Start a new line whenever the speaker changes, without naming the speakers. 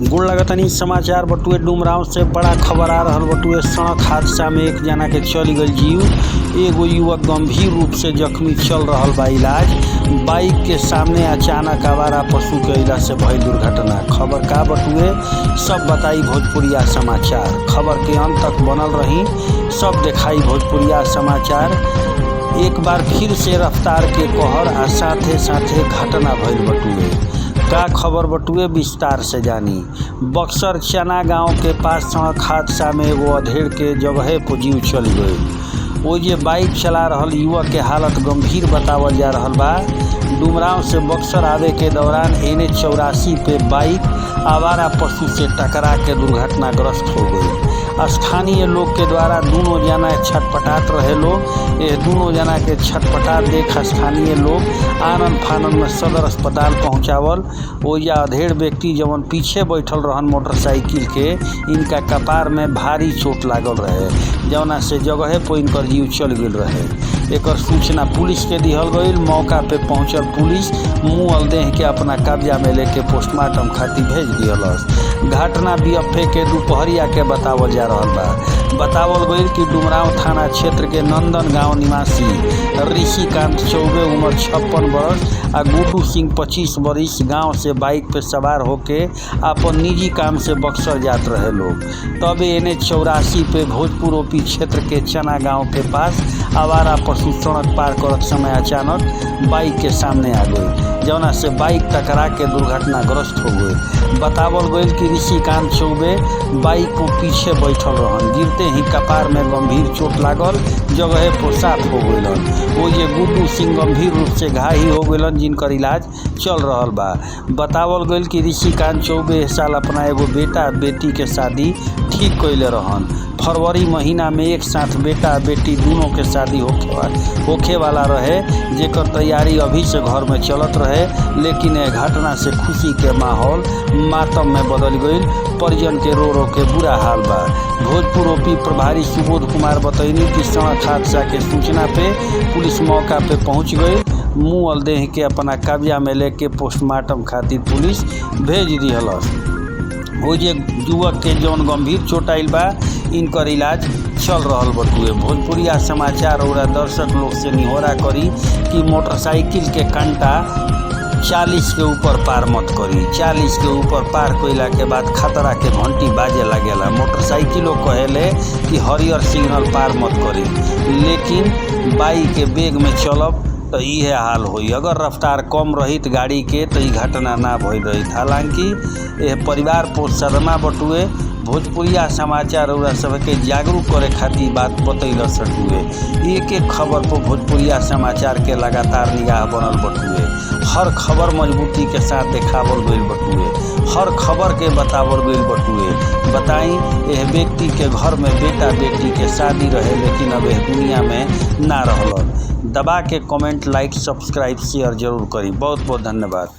गुण लगतनी समाचार बटुए डुमराव से बड़ा खबर आ रहल बटुए। सड़क हादसा में एक जना के चल गई जीव। एगो युवक गंभीर रूप से जख्मी चल रहल बा इलाज। बाइक के सामने अचानक आवारा पशु के अइला से भइल दुर्घटना। खबर का बटुए सब बताई भोजपुरिया समाचार। खबर के अंत तक बनल रही, सब दिखाई भोजपुरिया समाचार। एक बार फिर से रफ्तार के कहर आ साथे साथे घटना भइल बटुए। का खबर बटुए विस्तार से जानी। बक्सर चना गांव के पास सड़क हादसा में एगो अधेड़ के जगह पर जीव चल गए। वो जे बाइक चला रहल युवक के हालत गंभीर बतावल जा रहल बा। डुमराव से बक्सर आवे के दौरान NH 84 पे बाइक आवारा पशु से टकरा के दुर्घटनाग्रस्त हो गई। स्थानीय लोग के द्वारा दोनों जना छटपटात रहे लोग। ये दोनों जना के छटपटात देख स्थानीय लोग आनन फानन में सदर अस्पताल पहुंचावल। ओया अधेड़ व्यक्ति जवन पीछे बैठल रहन मोटरसाइकिल के, इनका कपार में भारी चोट लागल रहे, जवना से जगह पर इनकर जीव चल गई रहे। एकर सूचना पुलिस के दिहल गई। मौका पे पहुंचल पुलिस मुअल देह के अपना कब्जा में लेके पोस्टमार्टम खातिर भेज दिहलस। घटना बीएफए के दोपहरिया के बतावल जा रहल बा। बतावल गई कि डुमराव थाना क्षेत्र के नंदन गांव निवासी ऋषिकांत चौबे उम्र 56 वर्ष आ गुड्डू सिंह 25 वर्ष गांव से बाइक पे सवार होके अपन निजी काम से बक्सर जात रहे लोग। तबे NH 84 पे भोजपुर ओपी क्षेत्र के चना गांव के पास आवारा पशु सड़क पार करत समय अचानक बाइक के सामने आ गई, जौना से बाइक टकरा के दुर्घटनाग्रस्त हो गई। बतावल गई कि ऋषिकांत चौबे बाइक को पीछे बैठल रहन। गिरते ही कपार में गंभीर चोट लागल, जगह पर साफ हो गइलन। वो जे गुड्डू सिंह गंभीर रूप से घायल हो गइलन, जिनकर इलाज चल रहल बा। बतावल गई कि ऋषिकांत चौबे साल अपना एगो बेटा बेटी के शादी ठीक कइले रहन। फरवरी महीना में एक साथ बेटा बेटी दोनों के शादी होखे वाला रहे, जेकर तैयारी अभी से घर में चलत रहे। लेकिन यह घटना से खुशी के माहौल मातम में बदल गई। परिजन के रो के बुरा हाल बा। भोजपुर ओपी प्रभारी सुबोध कुमार बतैनी कि सड़क हादसा के सूचना पे पुलिस मौका पे पहुंच गई। मुअल देह के अपना कब्जा में लेके पोस्टमार्टम खातिर पुलिस भेज दिहलस। वो जे युवक के जौन गंभीर चोट आइल बा, इनकर इलाज चल रहल बटुए। भोजपुरिया समाचार और दर्शक लोग से निहोरा करी कि मोटरसाइकिल के कांटा 40 के ऊपर पार मत करी। 40 के ऊपर पार कइला के बाद खतरा के घंटी बाजे लागेला। मोटरसाइकिलों कहेले कि हरियर सिग्नल पार मत करी, लेकिन बाइक के बेग में चलब तो इहे हाल होई। अगर रफ्तार कम रहित गाड़ी के तो ई घटना ना भइल रही। हालांकि यह परिवार पर सदमा बटुए। भोजपुरिया समाचार और सबके जागरूक करे खातिर बात बतैल सटुए। एक एक खबर पर भोजपुरिया समाचार के लगातार निगाह बनल बटुए। हर खबर मजबूती के साथ देखावल गइल बटुए। हर खबर के बतावल गइल बटुए। बताई यह व्यक्ति के घर में बेटा बेटी के शादी रहे, लेकिन अब यह दुनिया में ना रहलन। दबा के कमेंट, लाइक, सब्सक्राइब, शेयर जरूर करी। बहुत बहुत धन्यवाद।